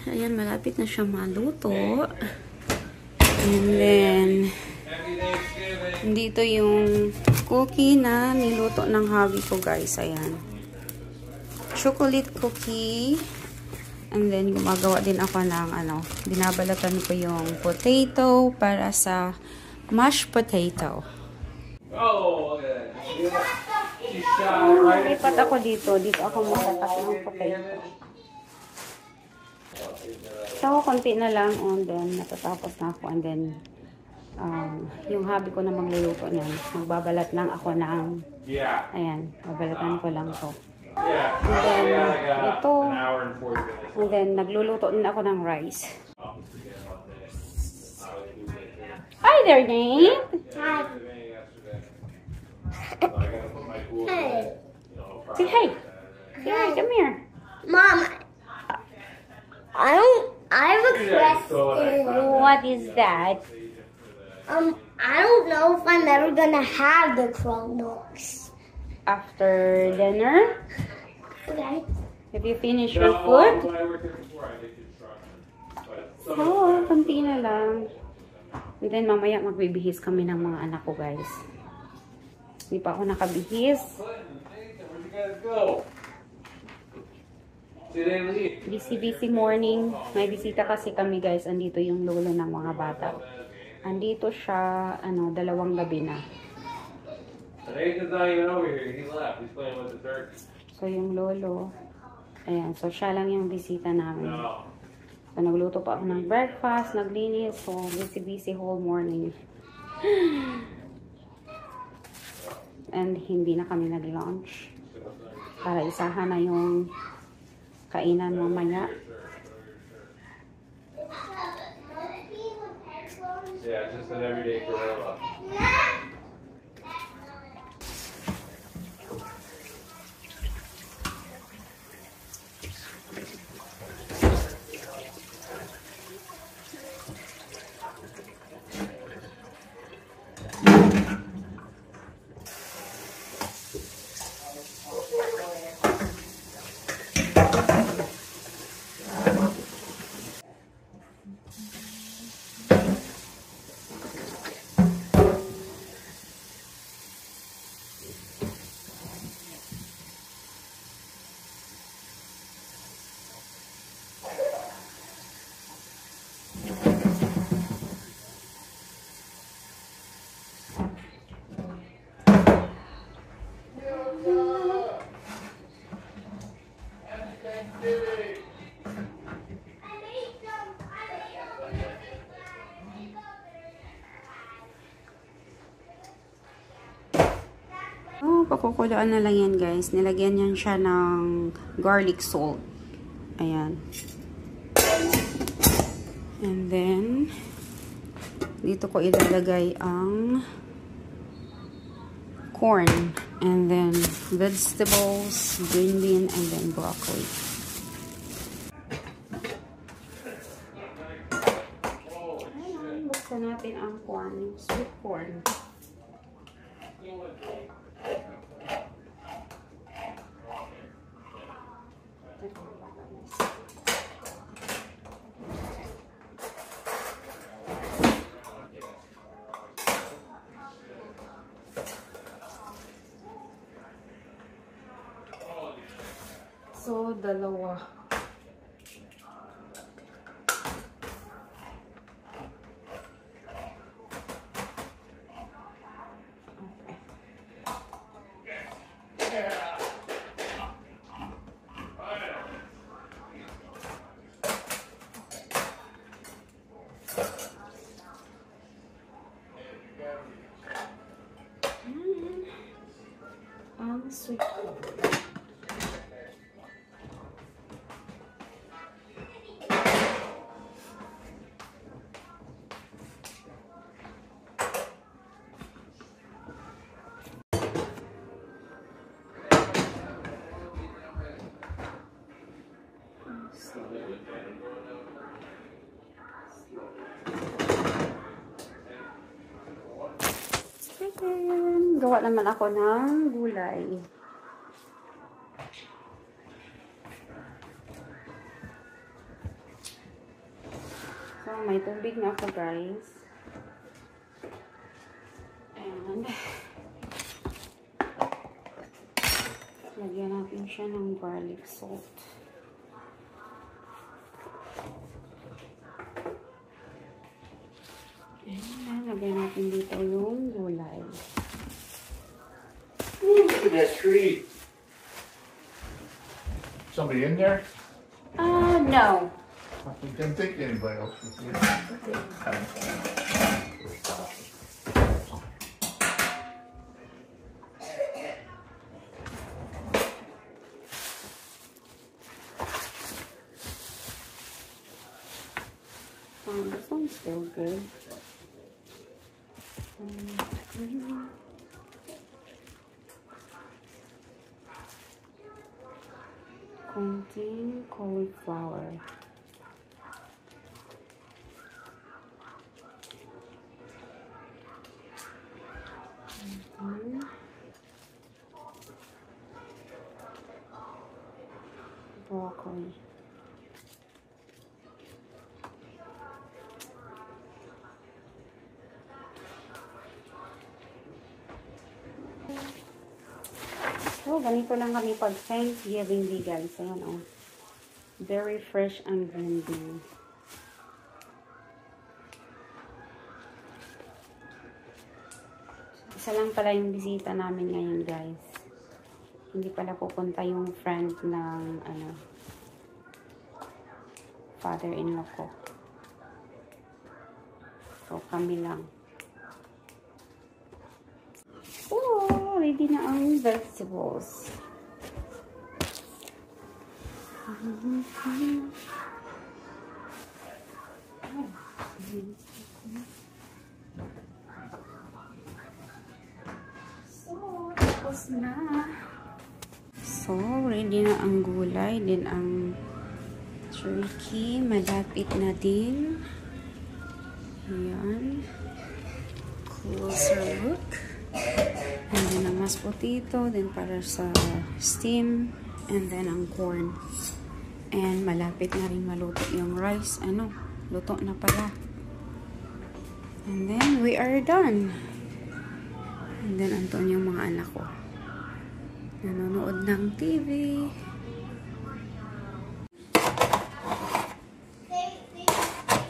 Ayan, malapit na siya maluto. And then, dito yung cookie na niluto ng hubby ko, guys. Ayan. Chocolate cookie. And then, gumagawa din ako ng, binabalatan ko yung potato para sa mashed potato. Oh, okay. Lipat ako dito. Dito ako matatak ng potato. So, konti na lang. And then, natatapos na ako. And then, yung hubby ko na magluluto niyan. Magbabalat lang ako ng, ayan, babalatan ko lang to. And then, ito. And then, nagluluto din ako ng rice. Hi there, Nate. Hi. Hey. Say hi. Say hi, come here. Mom, I have a question. What is that? I don't know if I'm ever gonna have the Chromebooks. After dinner, Okay. if you finish your food, oh, konti na lang. And then, mamaya magbibihis kami ng mga anak ko, guys. Hindi pa ako nakabihis. Busy morning. May bisita kasi kami, guys. Andito yung lolo ng mga bata. Andito siya, 2 gabi na. Nathan's not even over here. He left. He's playing with the turkey. So, yung lolo, ayan. So, siya lang yung bisita namin. No. So, nagluto pa ako ng breakfast, naglinis. So, busy whole morning. And hindi na kami nag-lunch. Para isahan na yung kainan mamaya. Yeah, it's just an everyday gorilla. Oh, pakukulaan na lang yan, guys. Nilagyan yan siya ng garlic salt. Ayan. And then, dito ko ilalagay ang corn. And then, vegetables, green bean, and then broccoli. Ayan, buksan natin ang corn. Sweet corn. So, dalawa. Ang sweet. Gawa naman ako ng gulay. may tubig na ako, guys. And lagyan natin siya ng garlic salt. And lagyan natin dito yung gulay. Ooh, look at that tree. Somebody in there? No. I didn't think anybody else was in. This one's still good. Konting cauliflower. Broccoli. So, ganito lang kami pag Thanksgiving Day, guys. Ayan, oh. Very fresh ang blending. Isa lang pala yung bisita namin ngayon, guys. Hindi pala pupunta yung friend ng, father-in-law ko. So, kami lang. Oh, ready na ang vegetables. So, tapos na. So, ready na ang gulay, din ang turkey. Malapit na din. Ayan. Closer look. And then ang mashed potato, then para sa steam, and then ang corn. And malapit na rin maluto yung rice. Luto na pala. And then we are done. And then andun yung mga anak ko. Nanonood ng TV.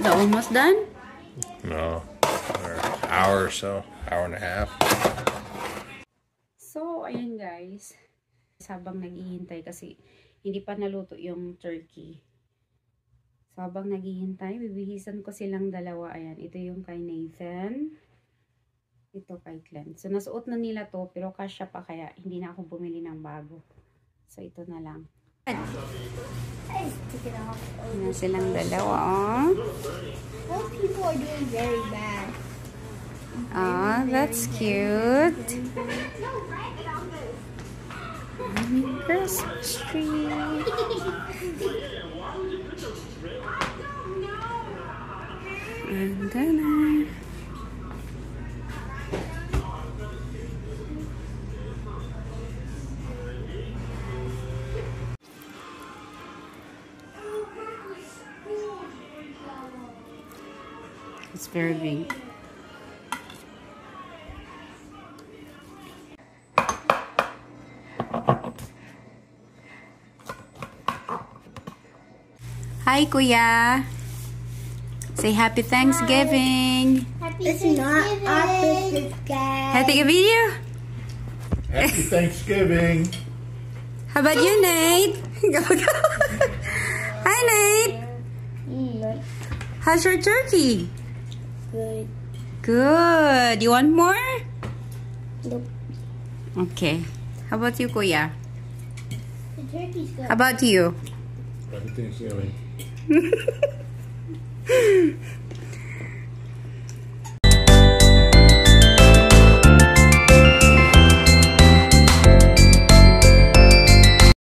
That almost done? No. Hour or so. Hour and a half. So, ayun guys. Habang naghihintay kasi hindi pa naluto yung turkey. So, habang naghihintay, bibihisan ko silang dalawa. Ayan, ito yung kay Nathan. Ito kay Glenn. So, nasuot na nila to, pero kasya pa kaya hindi na ako bumili ng bago. So, ito na lang. Ayan silang dalawa, oh. Most people are doing very bad. Ah, that's cute. Christmas tree. And then it's very big. Hi, Kuya. Say Happy Thanksgiving. It's not opposite, guys. Can I take a video? Happy Thanksgiving. How about you, Nate? Go, go. Hi, Nate. How's your turkey? Good. Good. You want more? Nope. Okay. How about you, Kuya? The turkey's good. How about you? Happy Thanksgiving.